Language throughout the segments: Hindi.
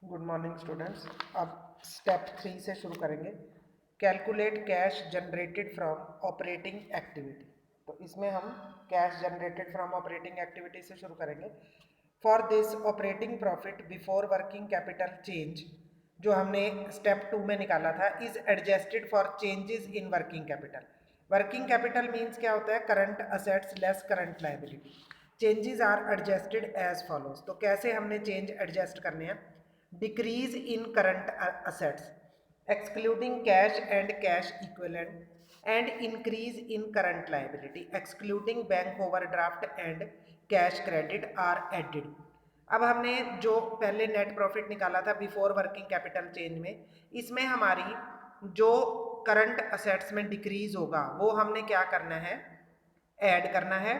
Good morning students. अब स्टेप 3 से शुरू करेंगे। Calculate cash generated from operating activity. तो इसमें हम cash generated from operating activity से शुरू करेंगे। For this operating profit before working capital change, जो हमने स्टेप 2 में निकाला था, is adjusted for changes in working capital. Working capital means क्या होता है? Current assets less current liability. Changes are adjusted as follows. तो कैसे हमने चेंज एडजस्ट करने हैं? Decrease in current assets excluding cash and cash equivalent and increase in current liability excluding bank overdraft and cash credit are added। अब हमने जो पहले नेट प्रॉफिट निकाला था बिफोर वर्किंग कैपिटल चेंज में, इसमें हमारी जो करंट असेट्स में डिक्रीज होगा वो हमने क्या करना है? ऐड करना है।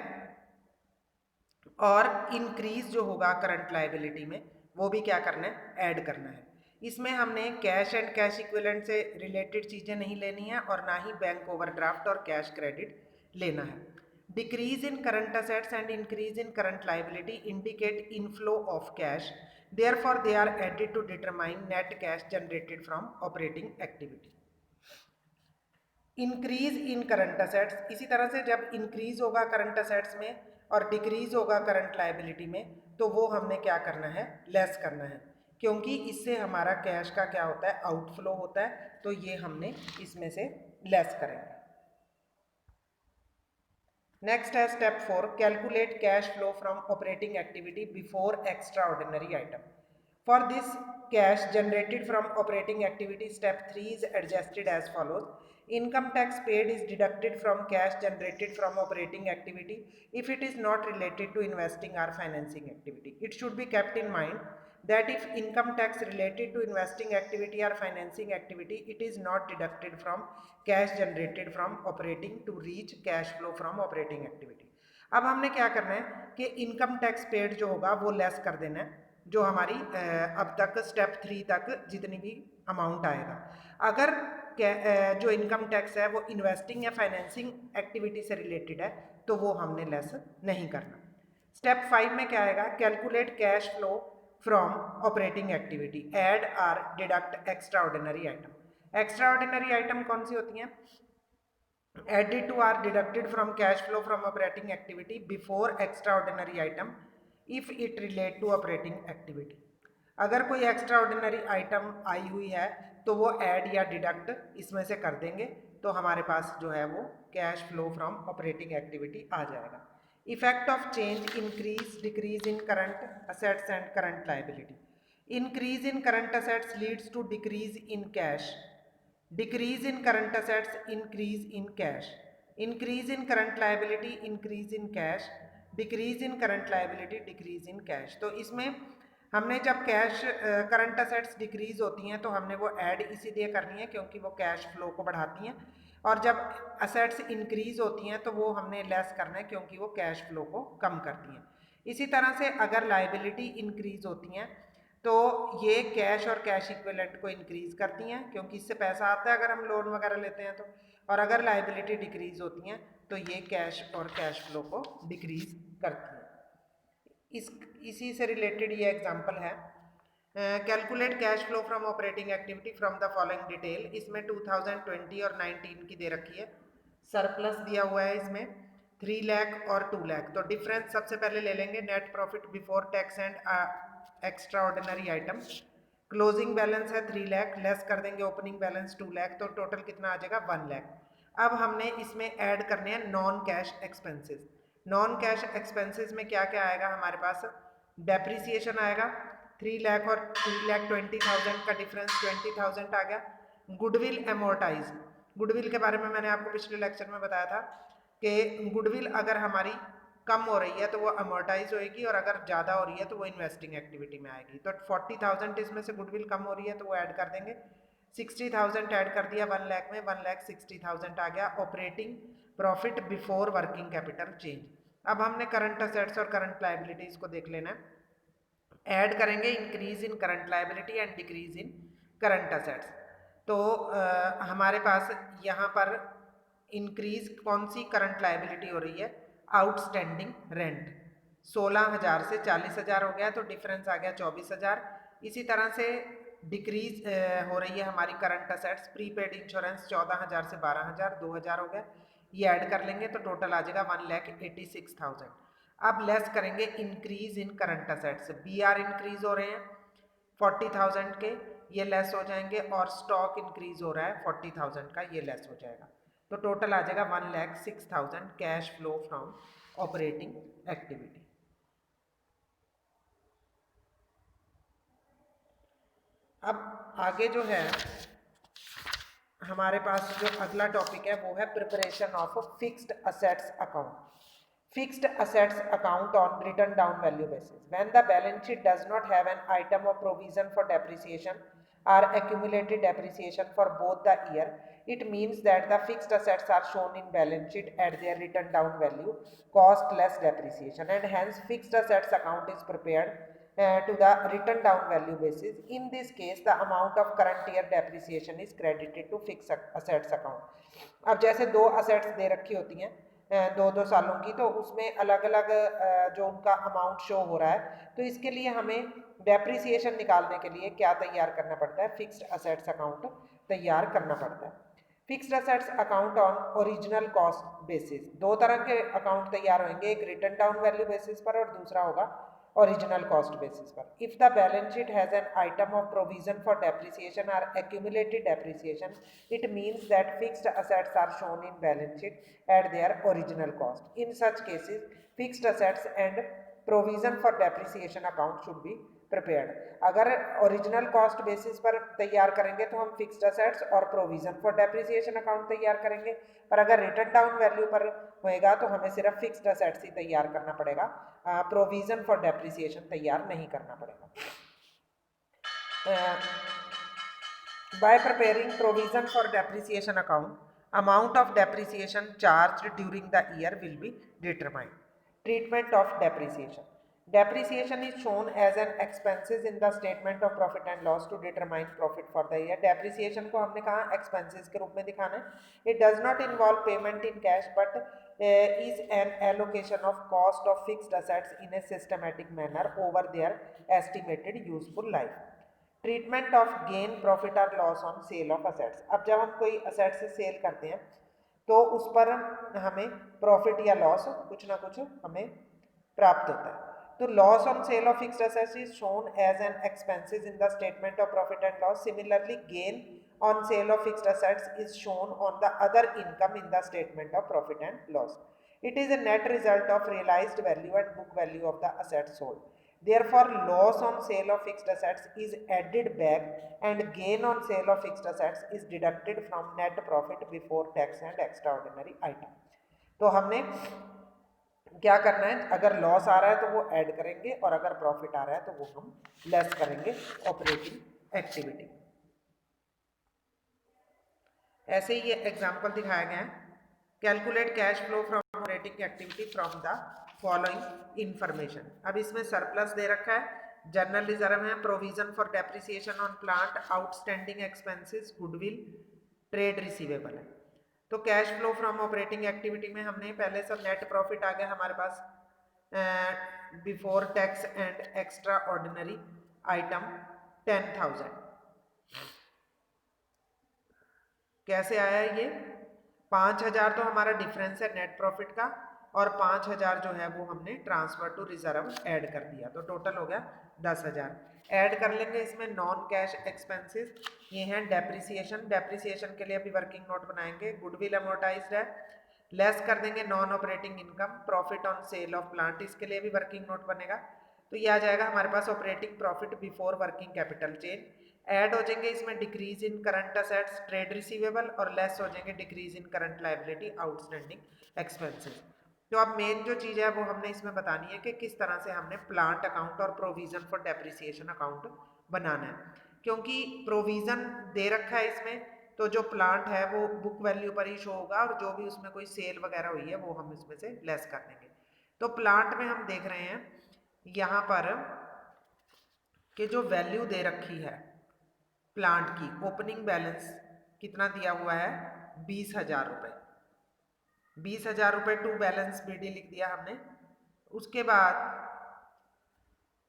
और इंक्रीज जो होगा करंट लायबिलिटी में वो भी क्या करना है? ऐड करना है। इसमें हमने कैश एंड कैश इक्विवेलेंट से रिलेटेड चीज़ें नहीं लेनी है और ना ही बैंक ओवरड्राफ्ट और कैश क्रेडिट लेना है। Decrease in current assets and increase in current liability indicate inflow of cash, therefore they are added to determine net cash generated from operating activity. Increase in current assets, इसी तरह से जब इंक्रीज होगा करंट असेट्स में और डिक्रीज होगा करंट लायबिलिटी में, तो वो हमने क्या करना है? लेस करना है, क्योंकि इससे हमारा कैश का क्या होता है? आउटफ्लो होता है। तो ये हमने इसमें से लेस करेंगे। नेक्स्ट है step 4, calculate cash flow from operating activity before extra ordinary item. For this cash generated from operating activity, step 3 is adjusted as follows. Income tax paid is deducted from cash generated from operating activity if it is not related to investing or financing activity. It should be kept in mind that if income tax related to investing activity or financing activity, it is not deducted from cash generated from operating to reach cash flow from operating activity. अब हमने क्या करना है कि इनकम टैक्स पेड जो होगा वो लेस कर देना है, जो हमारी अब तक स्टेप 3 तक जितनी भी अमाउंट आएगा। अगर जो इनकम टैक्स है वो इन्वेस्टिंग या फाइनेंसिंग एक्टिविटी से रिलेटेड है तो वो हमने लेस नहीं करना। स्टेप 5 में क्या आएगा? Calculate cash flow from operating activity, add or deduct extraordinary item. Extraordinary item कौन सी होती हैं? Added to are deducted from cash flow from operating activity before extraordinary item if it relate to operating activity। अगर कोई एक्स्ट्रा ऑर्डिनरी आइटम आई हुई है तो वो ऐड या डिडक्ट इसमें से कर देंगे, तो हमारे पास जो है वो cash flow from operating activity आ जाएगा। Effect of change, increase decrease in current assets and current liability. Increase in current assets leads to decrease in cash, decrease in current assets increase in cash, increase in current liability increase in cash, decrease in current liability decrease in cash। तो इसमें हमने जब कैश करंट असेट्स डिक्रीज होती हैं तो हमने वो ऐड इसीलिए करनी है क्योंकि वो कैश फ्लो को बढ़ाती हैं, और जब असेट्स इंक्रीज होती हैं तो वो हमने लेस करना है क्योंकि वो कैश फ्लो को कम करती हैं। इसी तरह से अगर लायबिलिटी इंक्रीज होती हैं तो ये कैश और कैश इक्विवेलेंट को इंक्रीज करती हैं क्योंकि इससे पैसा आता है अगर हम लोन वगैरह लेते हैं तो, और अगर लायबिलिटी डिक्रीज होती हैं तो ये कैश और कैश फ्लो को डिक्रीज करती हैं। इसी से रिलेटेड ये एग्जांपल है। Calculate cash flow from operating activity from the following detail. इसमें 2020 और 19 की दे रखी है, सरप्लस दिया हुआ है इसमें 3 लाख और 2 लाख। तो डिफरेंस सबसे पहले ले लेंगे, net profit before tax and extraordinary item. Closing balance है 3 लाख, लेस कर देंगे ओपनिंग बैलेंस 2 लाख, तो टोटल कितना आ जाएगा? 1 लाख। अब हमने इसमें ऐड करने हैं non cash expenses. Non cash expenses में क्या क्या आएगा हमारे पास? डेप्रिसिएशन आएगा 3 लाख और 3,20,000 का डिफरेंस 20,000 आ गया। गुडविल एमोर्टाइज, गुडविल के बारे में मैंने आपको पिछले लेक्चर में बताया था कि गुडविल अगर हमारी कम हो रही है तो वो अमोर्टाइज होएगी और अगर ज़्यादा हो रही है तो वो इन्वेस्टिंग एक्टिविटी में आएगी। तो 40,000 इसमें से गुडविल कम हो रही है तो वो ऐड कर देंगे। 60,000 ऐड कर दिया 1 लाख में, 1,60,000 आ गया operating profit before working capital change. अब हमने करंट असेट्स और करंट लायबिलिटीज को देख लेना है। ऐड करेंगे increase in current liability and decrease in current assets. तो हमारे पास यहाँ पर इंक्रीज कौन सी करंट लायबिलिटी हो रही है? आउटस्टैंडिंग रेंट 16,000 से 40,000 हो गया, तो डिफरेंस आ गया 24,000। इसी तरह से डिक्रीज हो रही है हमारी करंट असेट्स, प्रीपेड इंश्योरेंस 14,000 से 12,000, 2,000 हो गया, ये ऐड कर लेंगे तो टोटल आ जाएगा 1,86,000। अब लेस करेंगे increase in current assets, B are increase हो रहे हैं 40,000 के, ये लेस हो जाएंगे, और स्टॉक इंक्रीज हो रहा है 40,000 का, ये लेस हो जाएगा, तो टोटल आ जाएगा 1,06,000 cash flow from operating activity. अब आगे जो है हमारे पास जो अगला टॉपिक है वो है preparation of fixed assets account. Fixed assets account on written down value basis. When the balance sheet does not have an item of provision for depreciation or accumulated depreciation for both the year, it means that the fixed assets are shown in balance sheet at their written down value, cost less depreciation, and hence fixed assets account is prepared to the written down value basis. In this case, the amount of current year depreciation is credited to fixed assets account. अब जैसे दो assets दे रखी होती हैं 2-2 सालों की, तो उसमें अलग अलग जो उनका अमाउंट शो हो रहा है, तो इसके लिए हमें डेप्रिसिएशन निकालने के लिए क्या तैयार करना पड़ता है, फिक्स्ड असेट्स अकाउंट तैयार करना पड़ता है। Fixed assets account on original cost basis, दो तरह के अकाउंट तैयार होंगे, एक रिटन डाउन वैल्यू बेसिस पर और दूसरा होगा ओरिजिनल कॉस्ट बेसिस पर। If the balance sheet has an item of provision for depreciation और accumulated depreciation, it means that fixed assets are shown in balance sheet at their original cost. In such cases, fixed assets and provision for depreciation account should be prepared. अगर ओरिजिनल कॉस्ट बेसिस पर तैयार करेंगे तो हम फिक्स्ड असेट्स और प्रोविजन फॉर डेप्रिसिएशन अकाउंट तैयार करेंगे, पर अगर रिटन डाउन वैल्यू पर होएगा तो हमें सिर्फ फिक्स्ड असेट्स ही तैयार करना पड़ेगा, प्रोविजन फॉर डेप्रिसिएशन तैयार नहीं करना पड़ेगा। By preparing provision for depreciation account, amount of depreciation charged during the year will be determined. Treatment of depreciation. Depreciation is shown as an expenses in the statement of profit and loss to determine profit for the year. Depreciation को हमने कहा expenses के रूप में दिखाना है. It does not involve payment in cash but is an allocation of cost of fixed assets in a systematic manner over their estimated useful life. Treatment of gain profit और loss on sale of assets. अब जब हम कोई असेट्स सेल करते हैं तो उस पर हमें प्रॉफिट या लॉस कुछ ना कुछ हमें प्राप्त होता है। तो loss on sale of fixed assets is shown as an expenses in the statement of profit and loss. Similarly gain on sale of fixed assets is shown on the other income in the statement of profit and loss. It is a net result of realized value and book value of the assets sold. Therefore, loss on sale of fixed assets is added back and gain on sale of fixed assets is deducted from net profit before tax and extraordinary item. तो हमने क्या करना है, अगर लॉस आ रहा है तो वो ऐड करेंगे और अगर प्रॉफिट आ रहा है तो वो हम लेस करेंगे ऑपरेटिंग एक्टिविटी। ऐसे ही ये एग्जाम्पल दिखाया गया है। Calculate cash flow from operating activity from the following information. अब इसमें सरप्लस दे रखा है, जनरल रिजर्व है, provision for depreciation on plant, outstanding expenses, goodwill, trade receivable है। तो cash flow from operating activity में हमने पहले सब नेट प्रॉफिट आ गया हमारे पास before tax and extraordinary item 10,000। कैसे आया ये, 5,000 तो हमारा डिफरेंस है नेट प्रॉफिट का और 5,000 जो है वो हमने ट्रांसफर टू रिजर्व ऐड कर दिया, तो टोटल हो गया 10,000। ऐड कर लेंगे इसमें नॉन कैश एक्सपेंसेस, ये हैं डेप्रिसिएशन, डेप्रिसिएशन के लिए अभी वर्किंग नोट बनाएंगे। गुडविल अमोर्टाइज्ड है, लेस कर देंगे non operating income, profit on sale of plant, इसके लिए भी वर्किंग नोट बनेगा। तो ये आ जाएगा हमारे पास operating profit before working capital change. Add हो जाएंगे इसमें decrease in current assets, trade receivable, और लेस हो जाएंगे decrease in current liability, outstanding expenses. तो अब मेन जो चीज़ है वो हमने इसमें बतानी है कि किस तरह से हमने प्लांट अकाउंट और प्रोविजन फॉर डेप्रिसिएशन अकाउंट बनाना है, क्योंकि प्रोविजन दे रखा है इसमें, तो जो प्लांट है वो बुक वैल्यू पर ही शो होगा और जो भी उसमें कोई सेल वगैरह हुई है वो हम इसमें से लेस कर देंगे। तो प्लांट में हम देख रहे हैं यहाँ पर कि जो वैल्यू दे रखी है प्लांट की, ओपनिंग बैलेंस कितना दिया हुआ है, 20,000 रुपये। 20,000 रुपये टू बैलेंस बीडी लिख दिया हमने। उसके बाद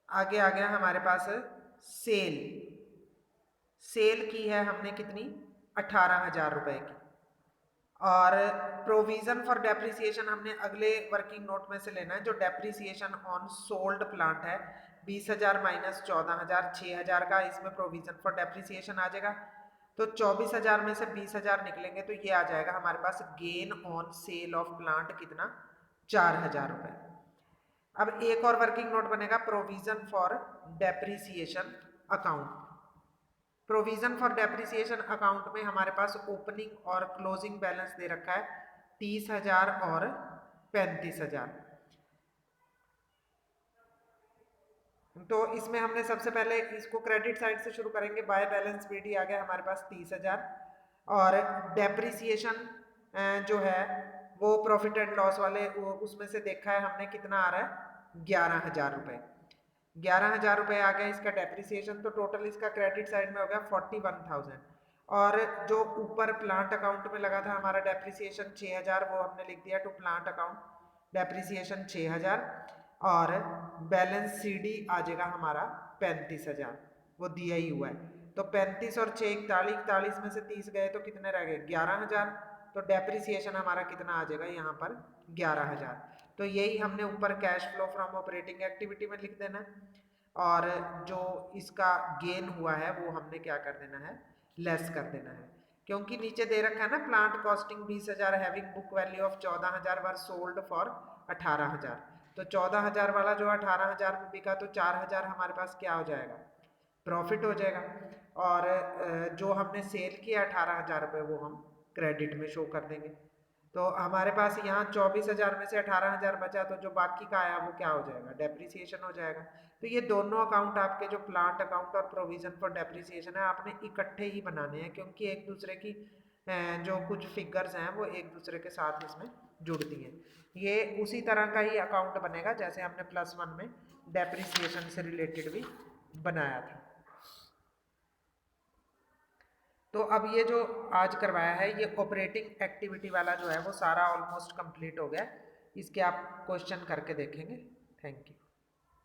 आगे आ गया हमारे पास सेल, सेल की है हमने कितनी, 18,000 रुपए की। और प्रोविजन फॉर डेप्रिसिएशन हमने अगले वर्किंग नोट में से लेना है। जो डेप्रिसिएशन ऑन सोल्ड प्लांट है 20,000 माइनस 14,000, 6,000 का इसमें प्रोविजन फॉर डेप्रिसिएशन आ जाएगा। तो 24,000 में से 20,000 निकलेंगे तो ये आ जाएगा हमारे पास gain on sale of plant कितना, 4,000 रुपए। अब एक और वर्किंग नोट बनेगा provision for depreciation account. Provision for depreciation account में हमारे पास ओपनिंग और क्लोजिंग बैलेंस दे रखा है 30,000 और 35,000। तो इसमें हमने सबसे पहले इसको क्रेडिट साइड से शुरू करेंगे। बाय बैलेंस पीडी आ गया हमारे पास 30,000 और डेप्रिसिएशन जो है वो प्रॉफिट एंड लॉस वाले उसमें से देखा है हमने कितना आ रहा है, 11,000 रुपए। 11,000 रुपए आ गया इसका डेप्रिसिएशन। तो टोटल इसका क्रेडिट साइड में हो गया 41,000। और जो ऊपर प्लांट अकाउंट में लगा था हमारा डेप्रिसिएशन 6,000, वो हमने लिख दिया टू प्लांट अकाउंट डेप्रिसिएशन 6,000। और बैलेंस सीडी आ जाएगा हमारा 35,000, वो दिया ही हुआ है। तो 35 और 6 41, 41 में से 30 गए तो कितने रह गए, 11,000। तो डेप्रिसिएशन हमारा कितना आ जाएगा यहाँ पर, 11,000। तो यही हमने ऊपर cash flow from operating activity में लिख देना है। और जो इसका गेन हुआ है वो हमने क्या कर देना है, लेस कर देना है। क्योंकि नीचे दे रखा है ना plant costing 20,000 having book value of 14,000 were sold for 18,000। तो 14,000 वाला जो 18,000 में बिका तो 4,000 हमारे पास क्या हो जाएगा, प्रॉफिट हो जाएगा। और जो हमने सेल किया 18,000 रुपये वो हम क्रेडिट में शो कर देंगे। तो हमारे पास यहाँ 24,000 में से 18,000 बचा, तो जो बाकी का आया वो क्या हो जाएगा, डेप्रिसिएशन हो जाएगा। तो ये दोनों अकाउंट आपके जो प्लांट अकाउंट और प्रोविजन फॉर डेप्रिसिएशन है आपने इकट्ठे ही बनाने हैं, क्योंकि एक दूसरे की जो कुछ फिगर्स हैं वो एक दूसरे के साथ इसमें जुड़ती हैं। ये उसी तरह का ही अकाउंट बनेगा जैसे हमने +1 में डेप्रिसिएशन से रिलेटेड भी बनाया था। तो अब ये जो आज करवाया है ये ऑपरेटिंग एक्टिविटी वाला जो है वो सारा ऑलमोस्ट कंप्लीट हो गया। इसके आप क्वेश्चन करके देखेंगे। Thank you.